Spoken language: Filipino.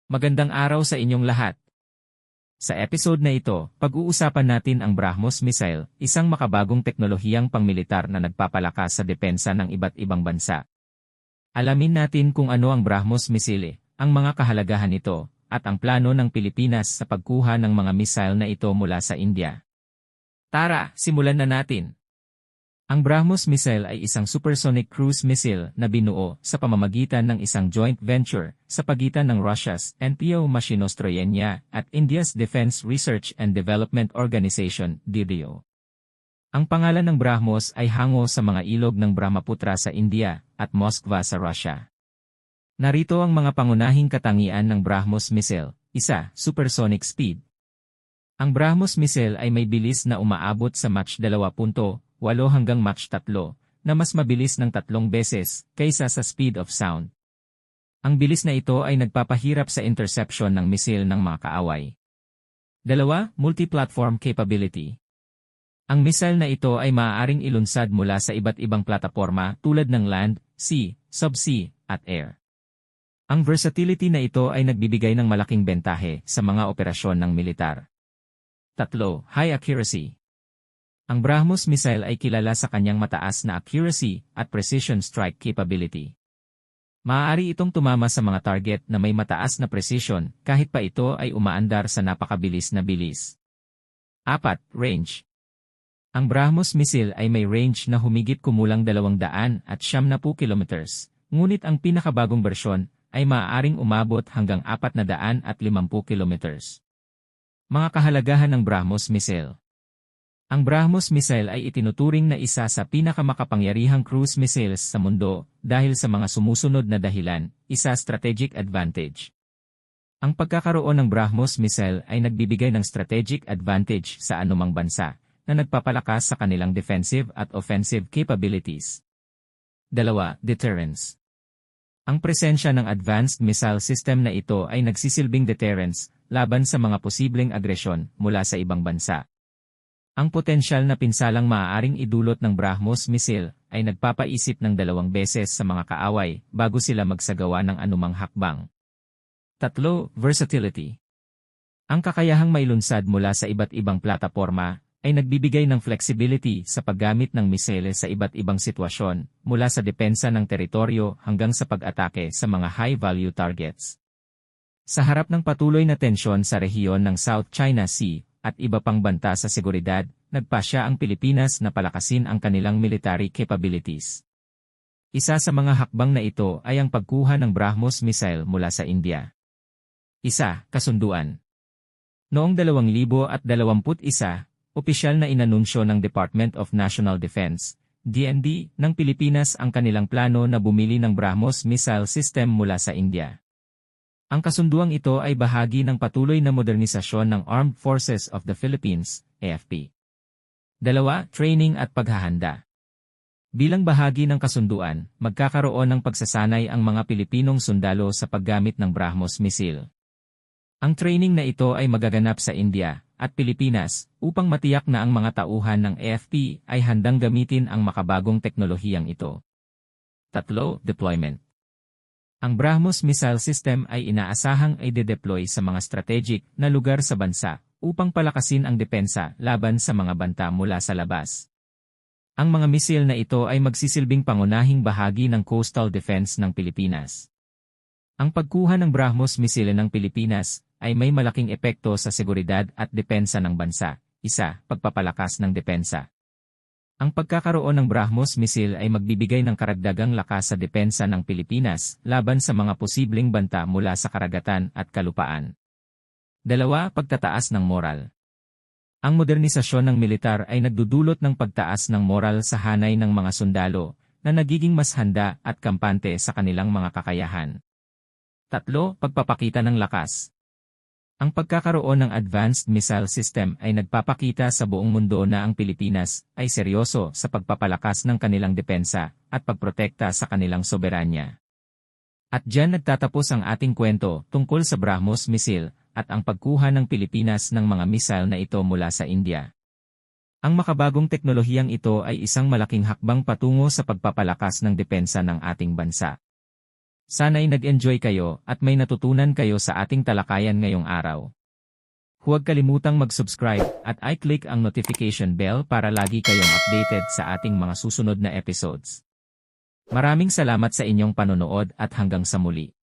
Magandang araw sa inyong lahat. Sa episode na ito, pag-uusapan natin ang BrahMos missile, isang makabagong teknolohiyang pangmilitar na nagpapalakas sa depensa ng iba't ibang bansa. Alamin natin kung ano ang BrahMos missile, ang mga kahalagahan nito, at ang plano ng Pilipinas sa pagkuha ng mga missile na ito mula sa India. Tara, simulan na natin! Ang BrahMos missile ay isang supersonic cruise missile na binuo sa pamamagitan ng isang joint venture sa pagitan ng Russia's NPO Mashinostroyenia at India's Defense Research and Development Organization, DRDO. Ang pangalan ng BrahMos ay hango sa mga ilog ng Brahmaputra sa India at Moskva sa Russia. Narito ang mga pangunahing katangian ng BrahMos missile. 1. Supersonic speed. Ang BrahMos missile ay may bilis na umaabot sa Mach 2.8 hanggang Mach 3, na mas mabilis ng 3 beses kaysa sa speed of sound. Ang bilis na ito ay nagpapahirap sa interception ng missile ng mga kaaway. 2. Multi-platform capability. Ang missile na ito ay maaaring ilunsad mula sa iba't ibang plataporma tulad ng land, sea, subsea, at air. Ang versatility na ito ay nagbibigay ng malaking bentahe sa mga operasyon ng militar. 3. High accuracy. Ang BrahMos missile ay kilala sa kanyang mataas na accuracy at precision strike capability. Maaari itong tumama sa mga target na may mataas na precision kahit pa ito ay umaandar sa napakabilis na bilis. 4. Range. Ang BrahMos missile ay may range na humigit kumulang 270 kilometers, ngunit ang pinakabagong bersyon ay maaaring umabot hanggang 450 kilometers. Mga kahalagahan ng BrahMos missile. Ang BrahMos missile ay itinuturing na isa sa pinakamakapangyarihang cruise missiles sa mundo dahil sa mga sumusunod na dahilan. 1. Strategic advantage. Ang pagkakaroon ng BrahMos missile ay nagbibigay ng strategic advantage sa anumang bansa na nagpapalakas sa kanilang defensive at offensive capabilities. 2. Deterrence. Ang presensya ng advanced missile system na ito ay nagsisilbing deterrence laban sa mga posibleng agresyon mula sa ibang bansa. Ang potensyal na pinsalang maaaring idulot ng BrahMos missile ay nagpapaisip ng 2 beses sa mga kaaway bago sila magsagawa ng anumang hakbang. 3. Versatility. Ang kakayahang mailunsad mula sa iba't ibang plataporma ay nagbibigay ng flexibility sa paggamit ng missile sa iba't ibang sitwasyon, mula sa depensa ng teritoryo hanggang sa pag-atake sa mga high-value targets. Sa harap ng patuloy na tensyon sa rehiyon ng South China Sea, at iba pang banta sa seguridad, nagpasya ang Pilipinas na palakasin ang kanilang military capabilities. Isa sa mga hakbang na ito ay ang pagkuha ng BrahMos missile mula sa India. 1. Kasunduan. Noong 2021, opisyal na inanunsyo ng Department of National Defense, DND, ng Pilipinas ang kanilang plano na bumili ng BrahMos missile system mula sa India. Ang kasunduang ito ay bahagi ng patuloy na modernisasyon ng Armed Forces of the Philippines, AFP. 2. Training at paghahanda. Bilang bahagi ng kasunduan, magkakaroon ng pagsasanay ang mga Pilipinong sundalo sa paggamit ng BrahMos missile. Ang training na ito ay magaganap sa India at Pilipinas upang matiyak na ang mga tauhan ng AFP ay handang gamitin ang makabagong teknolohiyang ito. 3. Deployment. Ang BrahMos missile system ay inaasahang ay de-deploy sa mga strategic na lugar sa bansa upang palakasin ang depensa laban sa mga banta mula sa labas. Ang mga missile na ito ay magsisilbing pangunahing bahagi ng coastal defense ng Pilipinas. Ang pagkuha ng BrahMos missile ng Pilipinas ay may malaking epekto sa seguridad at depensa ng bansa. 1. Pagpapalakas ng depensa. Ang pagkakaroon ng BrahMos missile ay magbibigay ng karagdagang lakas sa depensa ng Pilipinas laban sa mga posibleng banta mula sa karagatan at kalupaan. 2. Pagtataas ng moral. Ang modernisasyon ng militar ay nagdudulot ng pagtaas ng moral sa hanay ng mga sundalo na nagiging mas handa at kampante sa kanilang mga kakayahan. 3. Pagpapakita ng lakas. Ang pagkakaroon ng advanced missile system ay nagpapakita sa buong mundo na ang Pilipinas ay seryoso sa pagpapalakas ng kanilang depensa at pagprotekta sa kanilang soberanya. At diyan nagtatapos ang ating kwento tungkol sa BrahMos missile at ang pagkuha ng Pilipinas ng mga missile na ito mula sa India. Ang makabagong teknolohiyang ito ay isang malaking hakbang patungo sa pagpapalakas ng depensa ng ating bansa. Sana'y nag-enjoy kayo at may natutunan kayo sa ating talakayan ngayong araw. Huwag kalimutang mag-subscribe at i-click ang notification bell para lagi kayong updated sa ating mga susunod na episodes. Maraming salamat sa inyong panonood at hanggang sa muli.